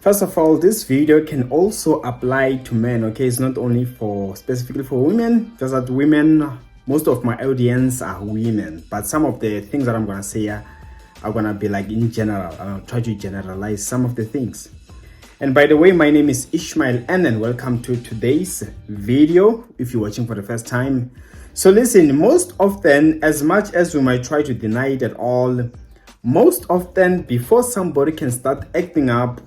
First of all, this video can also apply to men. Okay, it's not only for specifically for women. Just that women, most of my audience are women, but some of the things that I'm gonna say are gonna be like in general. I'll try to generalize some of the things. And by the way, my name is Ishmael N, and welcome to today's video if you're watching for the first time. So listen, most often, as much as we might try to deny it at all, most often before somebody can start acting up,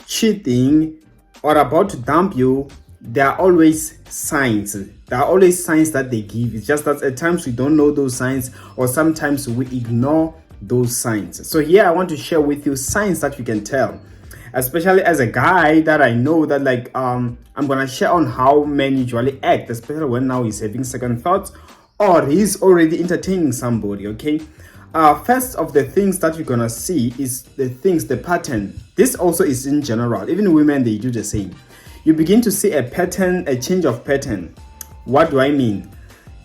cheating, or about to dump you, there are always signs. There are always signs that they give. It's just that at times we don't know those signs, or sometimes we ignore those signs. So here I want to share with you signs that you can tell, especially as a guy that I know that I'm gonna share on how men usually act, especially when now he's having second thoughts or he's already entertaining somebody. Okay, first of the things that you're gonna see is the pattern. This also is in general. Even women, they do the same. You begin to see a pattern, a change of pattern. What do I mean?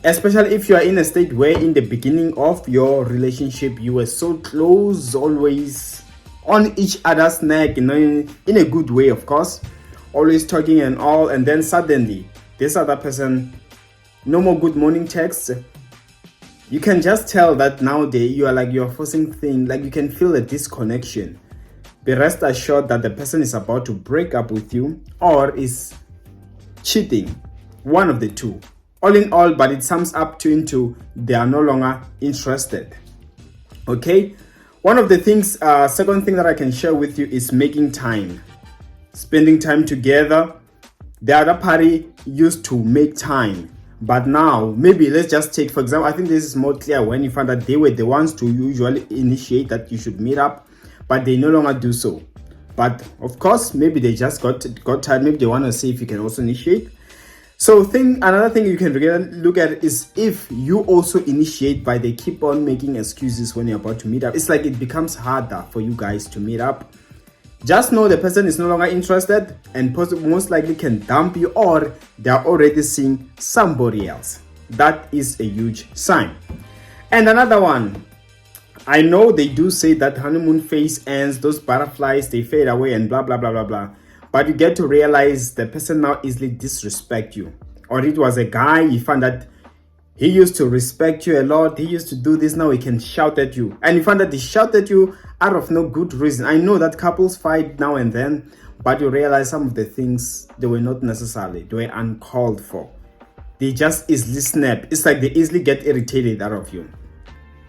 Especially if you are in a state where in the beginning of your relationship you were so close, always on each other's neck, in a good way, of course, always talking and all, and then suddenly this other person, no more good morning texts. You can just tell that nowadays you're forcing things, like you can feel a disconnection. Be rest assured that the person is about to break up with you or is cheating, one of the two. All in all, but it sums up into they are no longer interested. Okay, one of the things, second thing that I can share with you is making time, spending time together. The other party used to make time, but now maybe let's just take, for example, I think this is more clear when you find that they were the ones to usually initiate that you should meet up, but they no longer do so. But of course, maybe they just got tired. Maybe they want to see if you can also initiate. So another thing you can really look at is if you also initiate, but they keep on making excuses when you're about to meet up. It's like it becomes harder for you guys to meet up. Just know the person is no longer interested and most likely can dump you, or they're already seeing somebody else. That is a huge sign. And another one, I know they do say that honeymoon phase ends, those butterflies, they fade away and blah, blah, blah, blah, blah. But you get to realize the person now easily disrespect you. Or it was a guy, you found that he used to respect you a lot. He used to do this, now he can shout at you. And you find that he shouted at you out of no good reason. I know that couples fight now and then, but you realize some of the things, they were not necessarily, they were uncalled for. They just easily snap. It's like they easily get irritated out of you.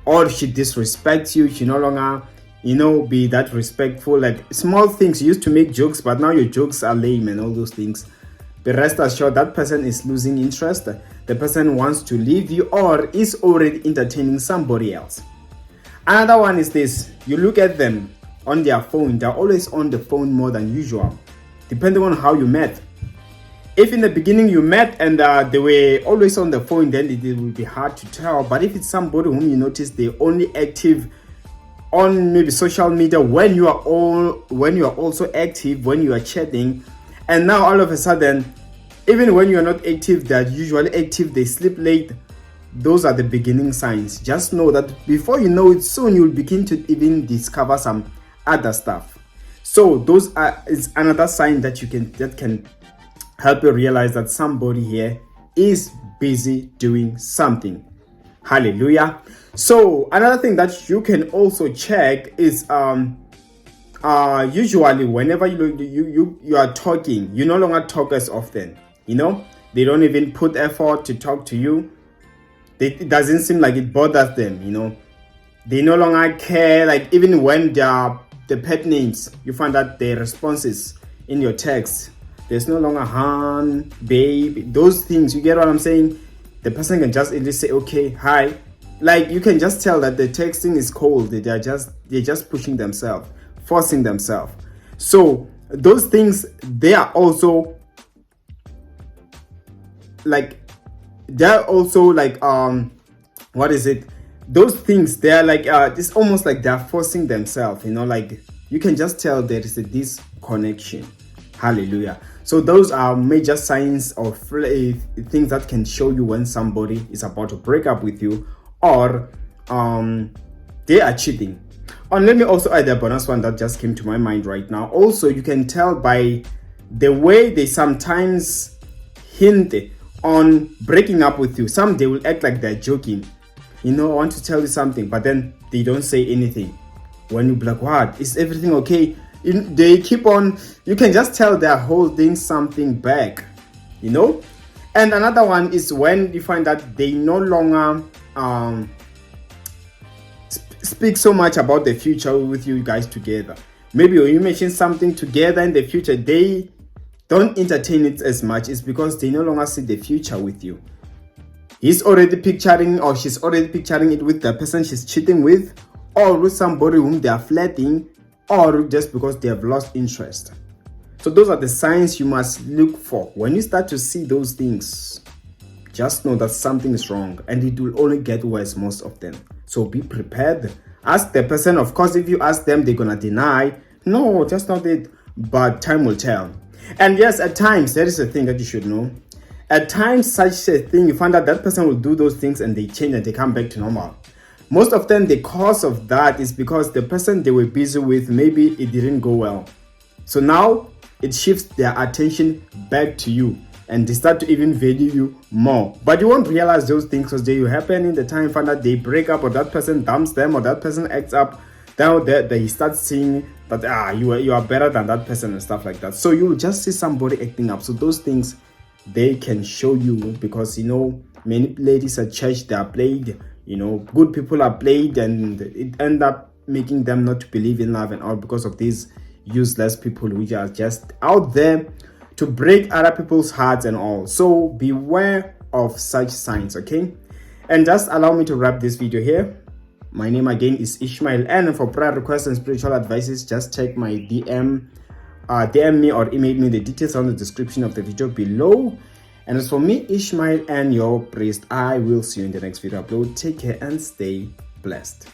Or she disrespects you, she no longer be that respectful. Like small things, you used to make jokes, but now your jokes are lame and all those things. But rest assured that person is losing interest. The person wants to leave you or is already entertaining somebody else. Another one is this: you look at them on their phone, they're always on the phone more than usual, depending on how you met. If in the beginning you met and they were always on the phone, then it will be hard to tell. But if it's somebody whom you notice they're only active on maybe social media when you are also active, when you are chatting, and now all of a sudden, even when you are not active, they're usually active, they sleep late, those are the beginning signs. Just know that before you know it, soon you'll begin to even discover some other stuff. So those is another sign that can help you realize that somebody here is busy doing something. Hallelujah. So another thing that you can also check is usually whenever you are talking, you no longer talk as often. They don't even put effort to talk to you. It doesn't seem like it bothers them. They no longer care. Like even when the pet names, you find that the responses in your text, there's no longer hon, babe, those things. You get what I'm saying? The person can just easily say okay, hi. Like you can just tell that the texting is cold. They're just pushing themselves, forcing themselves. So those things, they are also like what is it? Those things, they are like it's almost like they're forcing themselves. Like you can just tell there is a disconnection. Hallelujah. So those are major signs of things that can show you when somebody is about to break up with you or they are cheating. And let me also add a bonus one that just came to my mind right now. Also, you can tell by the way they sometimes hint on breaking up with you. Some they will act like they're joking. I want to tell you something, but then they don't say anything. When you be like, what? Is everything okay? They keep on, you can just tell they're holding something back, And another one is when you find that they no longer speak so much about the future with you guys together. Maybe when you mention something together in the future, they don't entertain it as much. It's because they no longer see the future with you. He's already picturing, or she's already picturing it with the person she's cheating with, or with somebody whom they are flirting, or just because they have lost interest. So those are the signs you must look for. When you start to see those things, just know that something is wrong, and it will only get worse most of them. So be prepared. Ask the person. Of course, if you ask them, they're gonna deny. No, that's not it. But time will tell. And yes, at times, there is a thing that you should know. At times, such a thing, you find out that person will do those things and they change and they come back to normal. Most of them, the cause of that is because the person they were busy with, maybe it didn't go well. So now it shifts their attention back to you, and they start to even value you more. But you won't realize those things because they will happen in the time. Find out they break up, or that person dumps them, or that person acts up. Now they start seeing that you are better than that person and stuff like that. So you will just see somebody acting up. So those things, they can show you, because many ladies at church, they are played. Good people are played, and it end up making them not to believe in love and all, because of these useless people which are just out there to break other people's hearts and all. So beware of such signs, okay? And just allow me to wrap this video here. My name again is Ishmael, and for prayer requests and spiritual advices, just check my DM me or email me. The details on the description of the video below. And as for me, Ishmael, and your priest, I will see you in the next video upload. Take care and stay blessed.